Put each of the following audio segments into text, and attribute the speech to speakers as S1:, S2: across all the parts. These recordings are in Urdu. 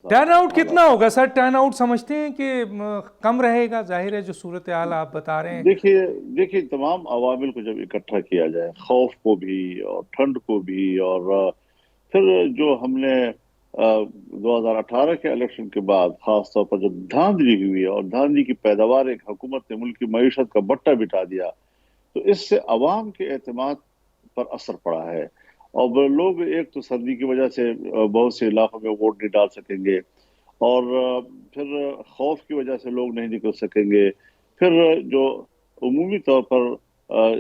S1: ٹرن آؤٹ کتنا ہوگا سر؟ ٹرن آؤٹ سمجھتے ہیں کہ کم رہے گا؟ ظاہر ہے جو صورتحال آپ بتا رہے ہیں.
S2: دیکھیے تمام عوامل کو جب اکٹھا کیا جائے، خوف کو بھی اور ٹھنڈ کو بھی، اور پھر جو ہم نے 2018 کے الیکشن کے بعد خاص طور پر جب دھاندلی ہوئی اور دھاندلی کی پیداوار ایک حکومت نے ملک کی معیشت کا بٹا بٹا دیا، تو اس سے عوام کے اعتماد پر اثر پڑا ہے. اور لوگ ایک تو سردی کی وجہ سے بہت سے علاقوں میں ووٹ نہیں ڈال سکیں گے، اور پھر خوف کی وجہ سے لوگ نہیں نکل سکیں گے. پھر جو عمومی طور پر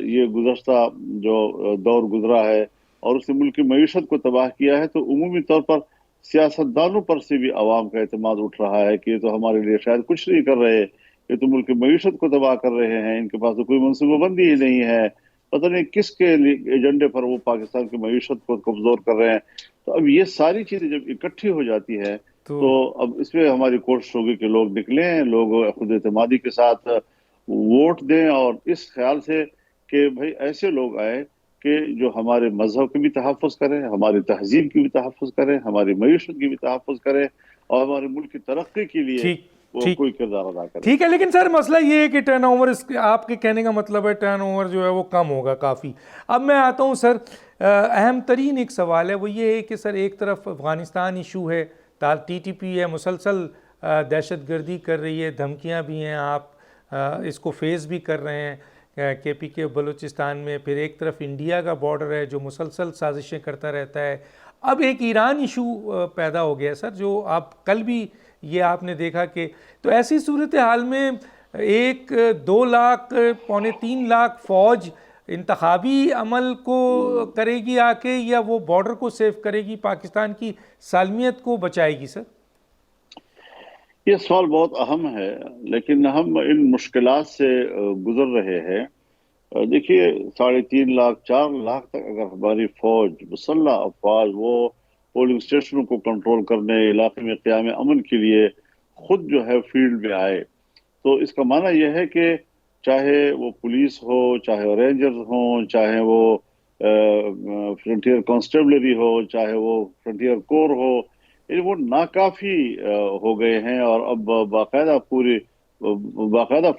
S2: یہ گزشتہ جو دور گزرا ہے اور اس نے ملک کی معیشت کو تباہ کیا ہے، تو عمومی طور پر سیاستدانوں پر سے بھی عوام کا اعتماد اٹھ رہا ہے کہ یہ تو ہمارے لیے شاید کچھ نہیں کر رہے، یہ تو ملک کی معیشت کو تباہ کر رہے ہیں، ان کے پاس تو کوئی منصوبہ بندی ہی نہیں ہے، پتہ نہیں کس کے ایجنڈے پر وہ پاکستان کی معیشت کو کمزور کر رہے ہیں. تو اب یہ ساری چیزیں جب اکٹھی ہو جاتی ہے تو اب اس میں ہماری کوشش ہوگی کہ لوگ نکلیں، لوگ خود اعتمادی کے ساتھ ووٹ دیں، اور اس خیال سے کہ بھئی ایسے لوگ آئے کہ جو ہمارے مذہب کی بھی تحفظ کریں، ہماری تہذیب کی بھی تحفظ کریں، ہماری معیشت کی بھی تحفظ کریں، اور ہمارے ملک کی ترقی کے لیے وہ کوئی کردار ادا کریں.
S1: ٹھیک ہے، لیکن سر مسئلہ یہ ہے کہ ٹرن اوور، آپ کے کہنے کا مطلب ہے ٹرن اوور جو ہے وہ کم ہوگا کافی. اب میں آتا ہوں سر، اہم ترین ایک سوال ہے، وہ یہ ہے کہ سر ایک طرف افغانستان ایشو ہے، ٹی ٹی پی ہے، مسلسل دہشت گردی کر رہی ہے، دھمکیاں بھی ہیں، آپ اس کو فیس بھی کر رہے ہیں کے پی کے بلوچستان میں. پھر ایک طرف انڈیا کا بارڈر ہے جو مسلسل سازشیں کرتا رہتا ہے. اب ایک ایران ایشو پیدا ہو گیا سر، جو آپ کل بھی یہ آپ نے دیکھا کہ تو ایسی صورتحال میں 2 لاکھ پونے 3 لاکھ فوج انتخابی عمل کو کرے گی آ کے، یا وہ بارڈر کو سیو کرے گی، پاکستان کی سالمیت کو بچائے گی سر؟
S2: یہ سوال بہت اہم ہے، لیکن ہم ان مشکلات سے گزر رہے ہیں. دیکھیے 3.5 لاکھ 4 لاکھ تک اگر ہماری فوج، مسلح افواج، وہ پولنگ اسٹیشنوں کو کنٹرول کرنے، علاقے میں قیام امن کے لیے خود جو ہے فیلڈ میں آئے، تو اس کا معنی یہ ہے کہ چاہے وہ پولیس ہو، چاہے وہ رینجرز ہوں، چاہے وہ فرنٹیئر کانسٹیبلری ہو، چاہے وہ فرنٹیئر کور ہو، وہ ناکافی ہو گئے ہیں. اور اب باقاعدہ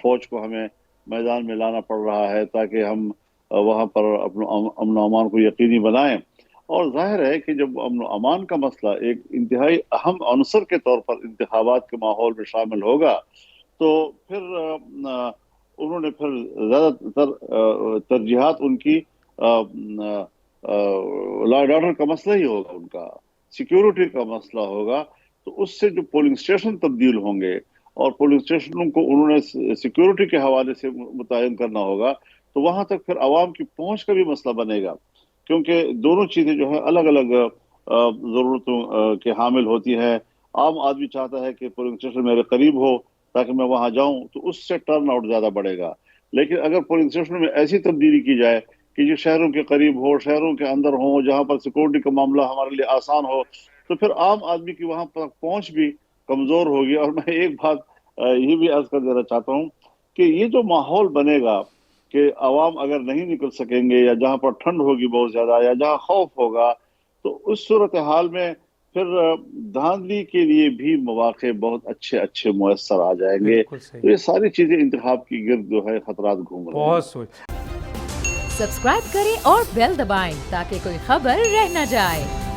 S2: فوج کو ہمیں میدان میں لانا پڑ رہا ہے تاکہ ہم وہاں پر اپنا امن و امان کو یقینی بنائیں. اور ظاہر ہے کہ جب امن و امان کا مسئلہ ایک انتہائی اہم عنصر کے طور پر انتخابات کے ماحول میں شامل ہوگا، تو پھر انہوں نے پھر زیادہ تر ترجیحات ان کی لا اینڈ آرڈر کا مسئلہ ہی ہوگا، ان کا سیکیورٹی کا مسئلہ ہوگا. تو اس سے جو پولنگ اسٹیشن تبدیل ہوں گے اور پولنگ اسٹیشنوں کو انہوں نے سیکیورٹی کے حوالے سے متعین کرنا ہوگا، تو وہاں تک پھر عوام کی پہنچ کا بھی مسئلہ بنے گا، کیونکہ دونوں چیزیں جو ہے الگ الگ ضرورتوں کے حامل ہوتی ہیں. عام آدمی چاہتا ہے کہ پولنگ اسٹیشن میرے قریب ہو تاکہ میں وہاں جاؤں، تو اس سے ٹرن آؤٹ زیادہ بڑھے گا. لیکن اگر پولنگ اسٹیشن میں ایسی تبدیلی کی جائے کہ جو شہروں کے قریب ہو، شہروں کے اندر ہو، جہاں پر سیکورٹی کا معاملہ ہمارے لیے آسان ہو، تو پھر عام آدمی کی وہاں پر پہنچ بھی کمزور ہوگی. اور میں ایک بات یہ بھی عرض کر دینا چاہتا ہوں کہ یہ جو ماحول بنے گا کہ عوام اگر نہیں نکل سکیں گے، یا جہاں پر ٹھنڈ ہوگی بہت زیادہ، یا جہاں خوف ہوگا، تو اس صورتحال میں پھر دھاندلی کے لیے بھی مواقع بہت اچھے میسر آ جائیں گے. تو یہ ساری چیزیں انتخاب کی گرد جو ہے خطرات گھوم رہے ہیں.
S3: سبسکرائب کریں اور بیل دبائیں تاکہ کوئی خبر رہ نہ جائے.